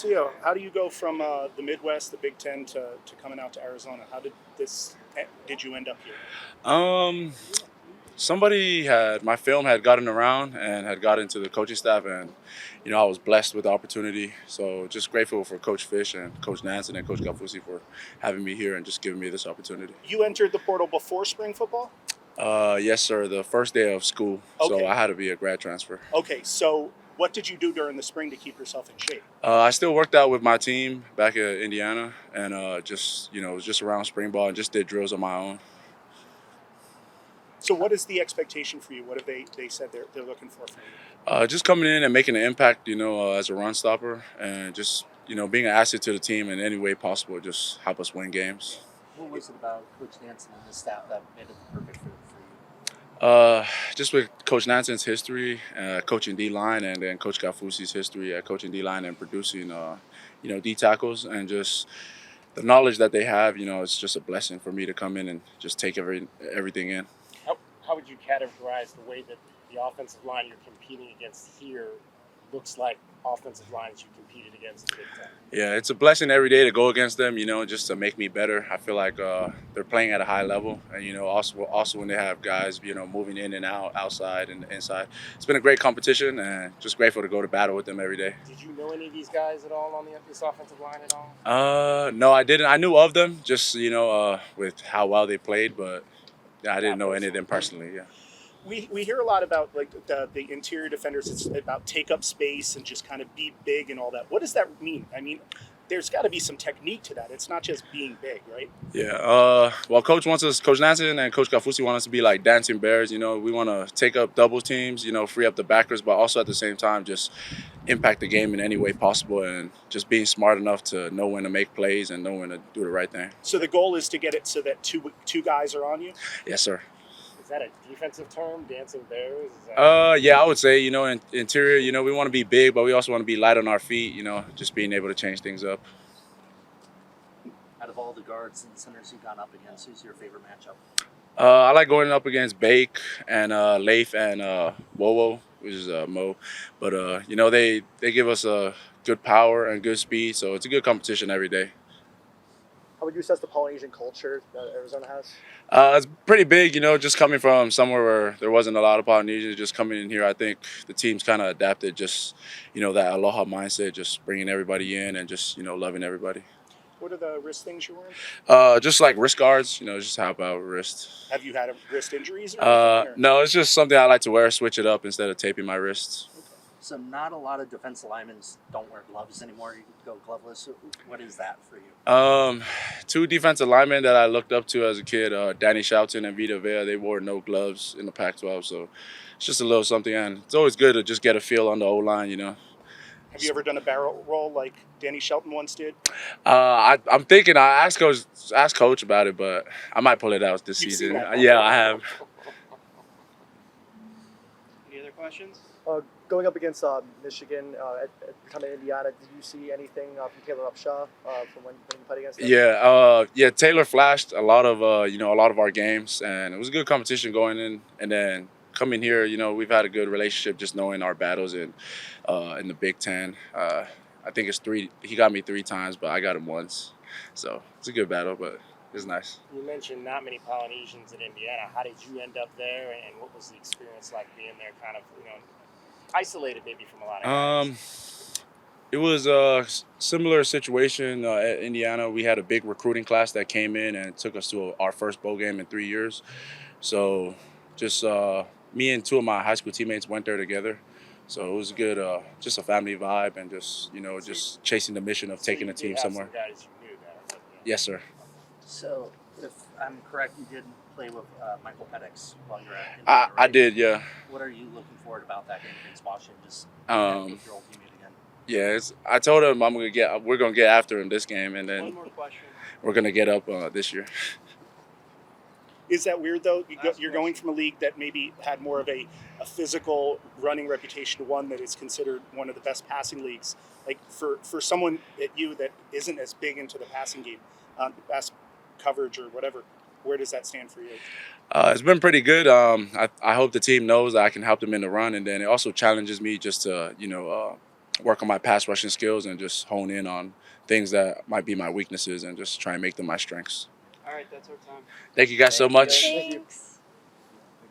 So, how do you go from the Midwest, the Big Ten, to coming out to Arizona? How did you end up here? Um, Somebody had my film had gotten around and had got into the coaching staff, and I was blessed with the opportunity. So just grateful for Coach Fish and Coach Nansen and Coach Galfusi for having me here and just giving me this opportunity. You entered the portal before spring football. Yes, sir. The first day of school, so Okay. I had to be a grad transfer. Okay. So, what did you do during the spring to keep yourself in shape? I still worked out with my team back in Indiana, and just was just around spring ball and just did drills on my own. So, what is the expectation for you? What have they said they're looking for from you? Just coming in and making an impact, as a run stopper, and just being an asset to the team in any way possible, just help us win games. What was it about Coach Nansen and the staff that made it the perfect fit for you? Just with Coach Nansen's history, coaching D line, and then Coach Gafusi's history at coaching D line and producing, D tackles, and just the knowledge that they have. It's just a blessing for me to come in and just take everything in. How would you categorize the way that the offensive line you're competing against here looks like offensive lines you competed against in the Big Ten? Yeah, it's a blessing every day to go against them, just to make me better. I feel like they're playing at a high level, and also when they have guys, moving in and out, outside and inside. It's been a great competition, and just grateful to go to battle with them every day. Did you know any of these guys at all on this offensive line at all? No, I didn't. I knew of them, just with how well they played, but I didn't know any of them personally. Yeah. We hear a lot about like the interior defenders. It's about take up space and just kind of be big and all that. What does that mean? I mean, there's got to be some technique to that. It's not just being big, right? Yeah. Well, Coach Nansen and Coach Gafusi want us to be like dancing bears. We want to take up double teams. Free up the backers, but also at the same time just impact the game in any way possible, and just being smart enough to know when to make plays and know when to do the right thing. So the goal is to get it so that two guys are on you. Yes, sir. Is that a defensive term, dancing bears? Yeah, I would say, interior, we want to be big, but we also want to be light on our feet, just being able to change things up. Out of all the guards and centers you've gone up against, who's your favorite matchup? I like going up against Bake and Leif and Wowo, which is Mo. But, they give us good power and good speed, so it's a good competition every day. How would you assess the Polynesian culture that Arizona has? It's pretty big, just coming from somewhere where there wasn't a lot of Polynesians. Just coming in here, I think the team's kind of adapted. Just that aloha mindset, just bringing everybody in and just loving everybody. What are the wrist things you're wearing? Just like wrist guards, just help out with wrist. Have you had wrist injuries? Or anything, or? No, it's just something I like to wear. Switch it up instead of taping my wrists. So not a lot of defensive linemen don't wear gloves anymore. You go gloveless. What is that for you? Two defensive linemen that I looked up to as a kid, Danny Shelton and Vita Vea, they wore no gloves in the Pac-12, so it's just a little something, and it's always good to just get a feel on the O-line, Have you ever done a barrel roll like Danny Shelton once did? I'm thinking. I asked Coach about it, but I might pull it out this You've season. seen that? Yeah, I have. Any other questions? Going up against Michigan at the time in Indiana, did you see anything from Taylor Upshaw from when you played against them? Yeah. Taylor flashed a lot of our games, and it was a good competition going in. And then coming here, we've had a good relationship, just knowing our battles in the Big Ten. I think it's 3. He got me 3 times, but I got him once. So it's a good battle, but it's nice. You mentioned not many Polynesians in Indiana. How did you end up there, and what was the experience like being there, kind of, isolated maybe from a lot of guys? It was a similar situation at Indiana. We had a big recruiting class that came in and took us to our first bowl game in 3 years. So just me and 2 of my high school teammates went there together. So it was a good, just a family vibe, and just chasing the mission of taking the team somewhere. Some guys you knew that. Yes, sir. So if I'm correct, you did play with Michael Penix while you were at Indiana, I right? did, yeah. What are you looking forward about that game against Washington? Just with your old teammate again. Yeah, I told him we're gonna get after him this game, and One then more question. we're gonna get up this year. Is that weird though? You're going from a league that maybe had more of a physical running reputation to one that is considered one of the best passing leagues. Like for someone at you that isn't as big into the passing game, pass coverage or whatever, where does that stand for you? It's been pretty good. I hope the team knows that I can help them in the run, and then it also challenges me just to work on my pass rushing skills and just hone in on things that might be my weaknesses and just try and make them my strengths. All right, that's our time. Thank you guys so Thank you. much. Thank you. Thanks.